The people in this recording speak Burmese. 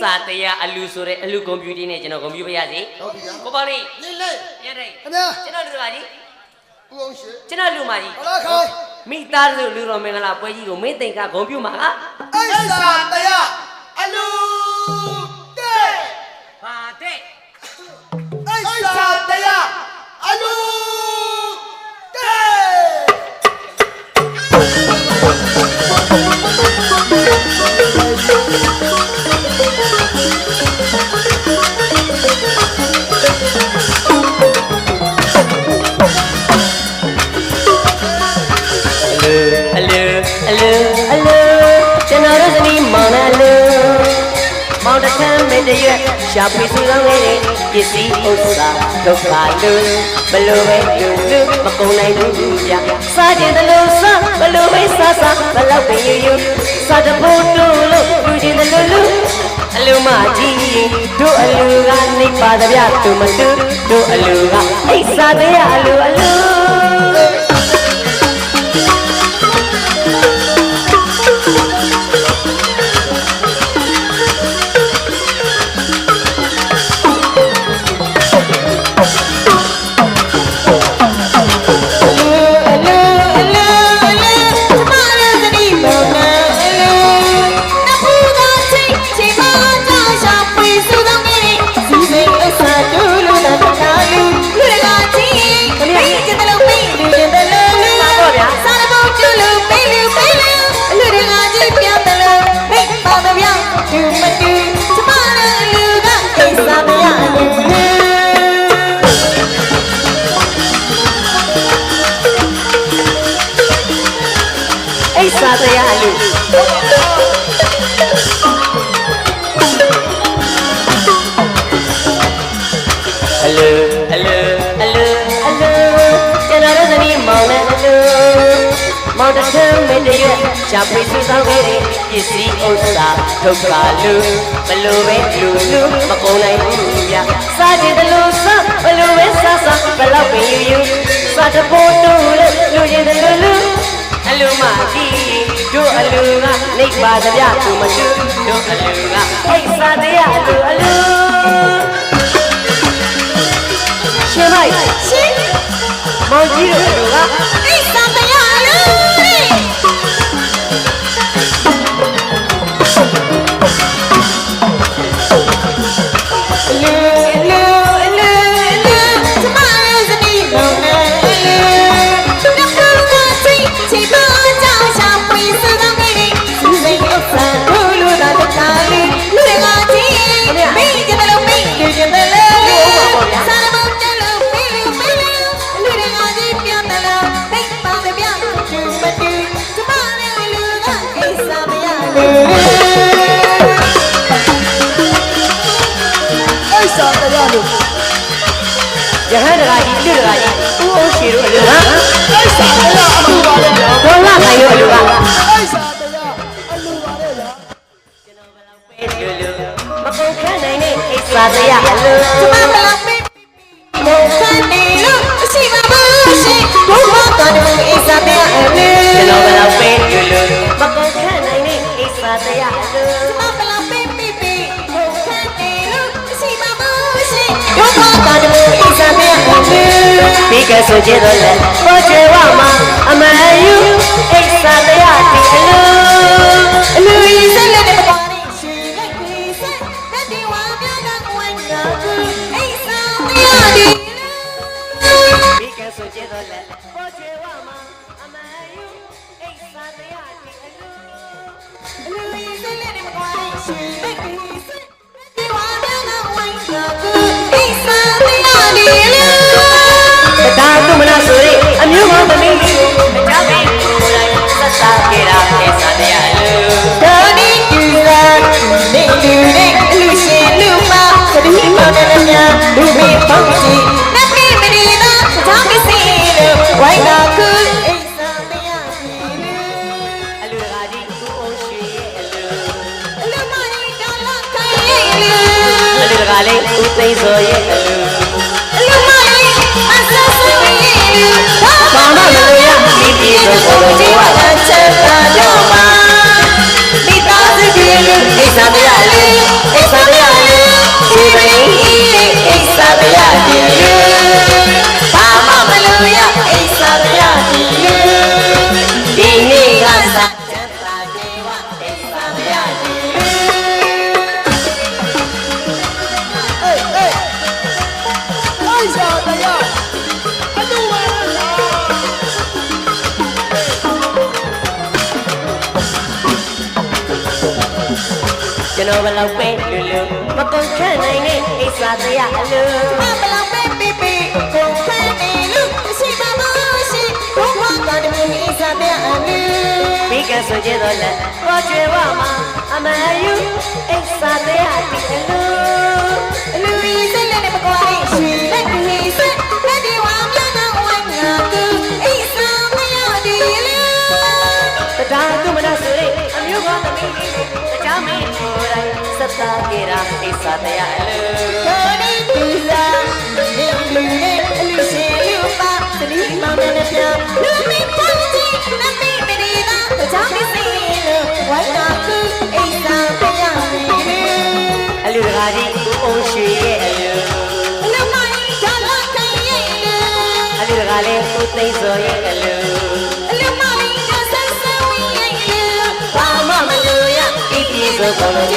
စာတရားအလူဆိုတဲ့အလူကွန်ပျူတာနဲ့ကျွန်တော်ကွန်ပျူတာရစီကိုပေါ့လေးလေးလေးရတဲ့ခင်ဗျာကျွန်တော်လူပါကြီးဦးအောင်ရှိကျွန်တော်လူမကြီးဟုတ်လားခေါင်းမိသားစုလူတော်မင်္ဂလာပွဲကြီးကိုမင်းသိင်္ဂဂုံပြုမှာကအိစာတရားအလူတဲ့ပါတဲ့ အိစာတရားအလူအလူကျွန်တော်တို့သမီးမောင်နဲ့အလူမောင်တစ်ခမ်းမင်းတရွက်ရှာဖွေစုဆောင်ခဲ့တဲ့ပစ္စည်းဥစ္စာဒုက္ခလူဘလို့ပဲလူမကုန်နိုင်ဘူးဗျစားခြင်းတလို့စားဘလို့ပဲစားဘလောက်ပဲယူစားတဖို့တို့လို့လူချင်းတလို့အလူမကြီးတို့အလူကနေပါကြဗျသူမတူတို့အလူကအိတ်စားတဲ့အလူစာတရားအလူအလူကျွန်တော်တို့သမီးမောင်နဲ့အလူမောင်တစ်ထမ်းမင်းတရွက်ရှာဖွေစုဆောင်ခဲ့တဲ့ပစ္စည်းဥစ္စာဒုက္ခလူဘလို့ပဲလူမကုန်နိုင်ဘူးဗျစားခြင်းတလို့စားဘလို့ပဲစားဘလောက်ပဲယူစားတဖို့တို့လူချင်းတလို့အလူမကြီးတို့အလူကနေပါကြဗျသူမတူတို့အလူကအိတ်စားတရားအလူရှင်မိုက်ရှင်မောင်ကြီးတို့အလူကအိတ်စားတရားအလူရဟန်းတကာကြီးပြုတကာကြီးဦးအောင်ရှည်တို့အလူကအိစာတရားအလူပါလေဗျာဒေါ်လာခိုင်တို့အလူကအိစာတရားအလူပါလေဗျာကျွန်တော်ဘယ်လောက်ပဲလူမကုန်ခန့်နိုင်တဲ့အိစာတရားအလူကျွန်မဘယ်လောက်ပဲမခန့်နေလို့အရှိမပါရှိဘုရားတော်တဲ့အိစာတရားအလူကျွန်တော်ဘယ်လောက်ပဲလူမကုန်ခန့်နိုင်တဲ့အိစာတရားအလူကျွန်မဘယ်လောက်ပဲဘုခန့်နေလို့အရှိမပါရှိဘုရားတော်တဲ့အိစာတရားအလူပြီးကဆိုခြင်းတော့လေပေါ်ချေဝမှာအမှန်ယူအိစာတရားဒီအလူကြီးစက်လက်နဲ့ပါနေရှိလက်ကြီးစက်လက်ဒီဝါပြကဝိုင်းကအိစာတရားဒီပြီးကဆိုခြင်းတော့လေပေါ်ချေဝမှာအမှန်ယူအိစာတရားဒီအလူကြီးစက်လက်နဲ့ပါနေရှိလက်ကြီးစက်လက်ဒီဝါပြကဝိုင်းကအိစာတရားဒီဒါသူမလားဆိုရင်အမျိုးမောင်သမီးလေးကိုမကြောက်ဘူးကိုယ်တိုင်ဆက်စားခဲ့တာအိစာတရားအလူဒါဒီကျူလာနေလူနဲ့လူရှင်လူမသတိမောင်းတဲ့များလူမေပေါင်းကြည့်နတ်ပြည်မဒီနာတောင်းကစီလို့ဝိုင်းတာခုအိစာတရားစီလူအလူတကာကြီးသူ့အောင်ရှိရဲ့အလူမကြီးတော်လာခိုင်ရဲ့အလူတကာလေးဦးသိန်းစောရဲ့အလူမကြီးအဆဆူရဲ့အလူဘာမှမလို့ရမိပြီးတော့ကိုယ်ကိုယ်ကချက်တာတော့မှာမိသားစုကြီးလူအိစာတရားလေးအိစာ လောက်ပဲလူလူမကုန်ခန့်နိုင်တဲ့အိစာတရားအလူ ဘလောက်ပဲပေးပေးကိုဖန်နေလို့ရှိပါမရှိဘုရားကတည်းကစားတဲ့အလူ မိကဆိုကြတော့လက်ပေါ်ကျွေဝမှာအမယူအိစာတရားဒီအလူ လူကြီးစိတ်နဲ့မကွာရွှေလက်ကြီးစိတ်လက်ဒီဝါမြတ်နာဝိုင်းငါကူအိစားမရဒီလူ တရားသူမနာဆိုတဲ့အမျိုးကောသမီးအချမ်းမင်းကိုယ်တိုင်စက်သားကြတာအိစာတရားအလူ ကိုနေပူစာနေလူနဲ့အလူရှင်လူပါသတိမောင်းတဲ့ပြလူမင်းပေါ်ကြည့်နမေမရီလာတချောင်းစီလို့ဝိုင်းနာကူအိစားမရဒီလူ အလူတကာကြီးဦးအောင်ရွှေရဲ့အလူ လူမိုင်းဓာလာခိုင်ရဲ့လူ အလူတကာလေးဦးသိန်းစောရဲ့အလူ လူမိုင်းဓာဆဆဝင်းရဲ့လူ ဘာမှမလို့ရဤပြည်ဆိုကုန်လို့